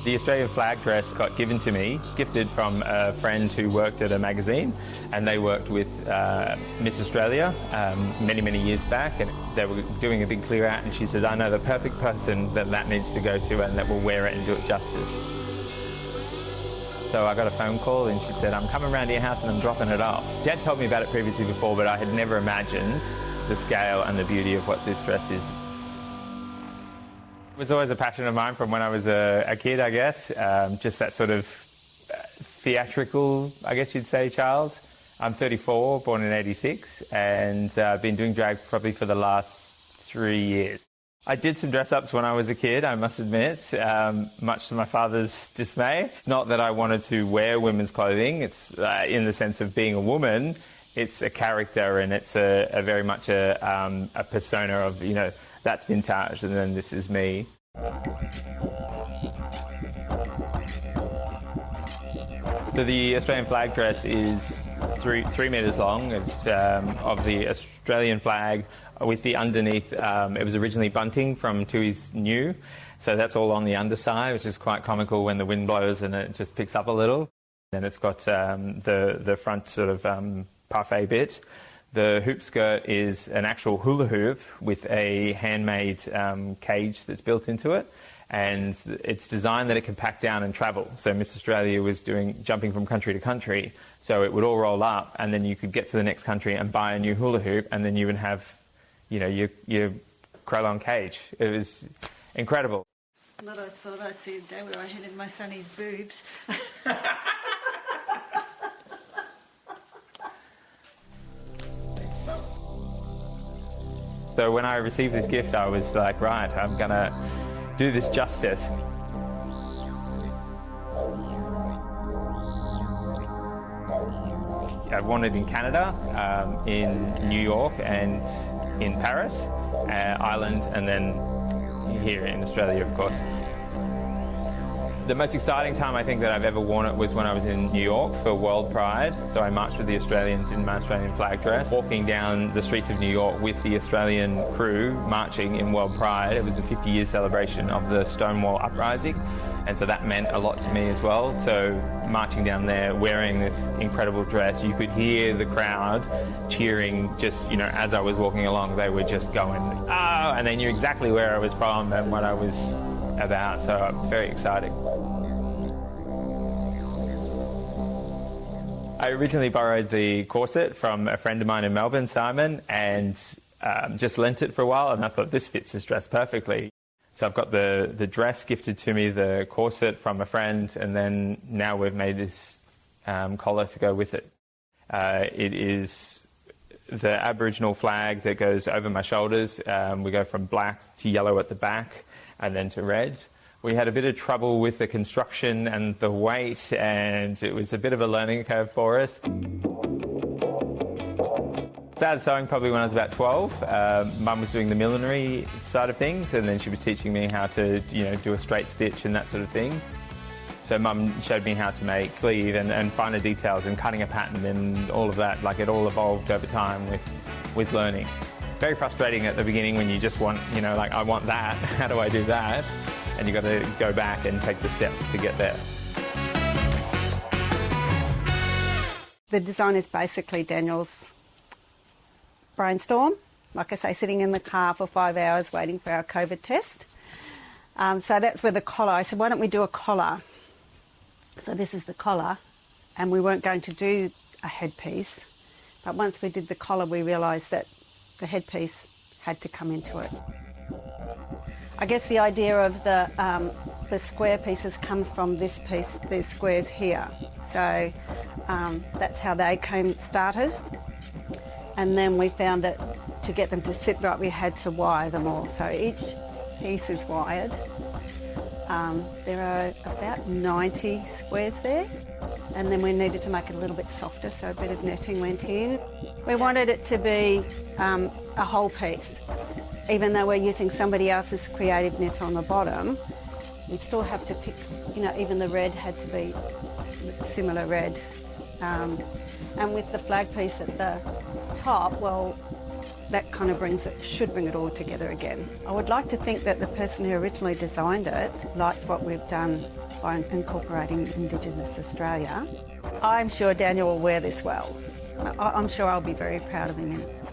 The Australian flag dress got given to me, gifted from a friend who worked at a magazine, and they worked with Miss Australia many, many years back, and they were doing a big clear out, and she said, I know the perfect person that needs to go to and that will wear it and do it justice. So I got a phone call and she said, I'm coming round to your house and I'm dropping it off. Dad told me about it previously before, but I had never imagined the scale and the beauty of what this dress is. It was always a passion of mine from when I was a kid, I guess. Just that sort of theatrical, I guess you'd say, child. I'm 34, born in 86, and I've been doing drag probably for the last 3 years. I did some dress-ups when I was a kid, I must admit, much to my father's dismay. It's not that I wanted to wear women's clothing. It's in the sense of being a woman. It's a character, and it's a very much a persona of, you know, that's vintage, and then this is me. So the Australian flag dress is 3 metres long. It's of the Australian flag with the underneath. It was originally bunting from Tui's new, so that's all on the underside, which is quite comical when the wind blows and it just picks up a little. Then it's got the front sort of parfait bit. The hoop skirt is an actual hula hoop with a handmade cage that's built into it, and it's designed that it can pack down and travel. So Miss Australia was jumping from country to country, so it would all roll up, and then you could get to the next country and buy a new hula hoop, and then you would have, you know, your Krylon cage. It was incredible. Not I thought I'd see a day where I handed my son his boobs. So when I received this gift, I was like, right, I'm going to do this justice. I've wanted in Canada, in New York and in Paris, Ireland, and then here in Australia, of course. The most exciting time I think that I've ever worn it was when I was in New York for World Pride. So I marched with the Australians in my Australian flag dress, walking down the streets of New York with the Australian crew marching in World Pride. It was the 50-year celebration of the Stonewall Uprising, and so that meant a lot to me as well. So marching down there, wearing this incredible dress, you could hear the crowd cheering just, you know, as I was walking along. They were just going, oh, and they knew exactly where I was from and what I was about, so it was very exciting. I originally borrowed the corset from a friend of mine in Melbourne, Simon, and just lent it for a while, and I thought this fits this dress perfectly. So I've got the dress gifted to me, the corset from a friend, and then now we've made this collar to go with it. It is the Aboriginal flag that goes over my shoulders. We go from black to yellow at the back and then to red. We had a bit of trouble with the construction and the weight, and it was a bit of a learning curve for us. Started sewing probably when I was about 12. Mum was doing the millinery side of things, and then she was teaching me how to, you know, do a straight stitch and that sort of thing. So Mum showed me how to make sleeve and finer details and cutting a pattern and all of that. Like, it all evolved over time with learning. Very frustrating at the beginning when you just want, you know, like, I want that, how do I do that? And you've got to go back and take the steps to get there. The design is basically Daniel's brainstorm. Like I say, sitting in the car for 5 hours waiting for our COVID test. So that's where the collar, I said, why don't we do a collar? So this is the collar, and we weren't going to do a headpiece. But once we did the collar, we realised that the headpiece had to come into it. I guess the idea of the square pieces comes from this piece, these squares here. So that's how they started. And then we found that to get them to sit right, we had to wire them all. So each piece is wired. There are about 90 squares there. And then we needed to make it a little bit softer, so a bit of netting went in. We wanted it to be a whole piece. Even though we're using somebody else's creative knit on the bottom, we still have to pick, you know, even the red had to be similar red. And with the flag piece at the top, well, that kind of should bring it all together again. I would like to think that the person who originally designed it likes what we've done by incorporating Indigenous Australia. I'm sure Daniel will wear this well. I'm sure I'll be very proud of him in it.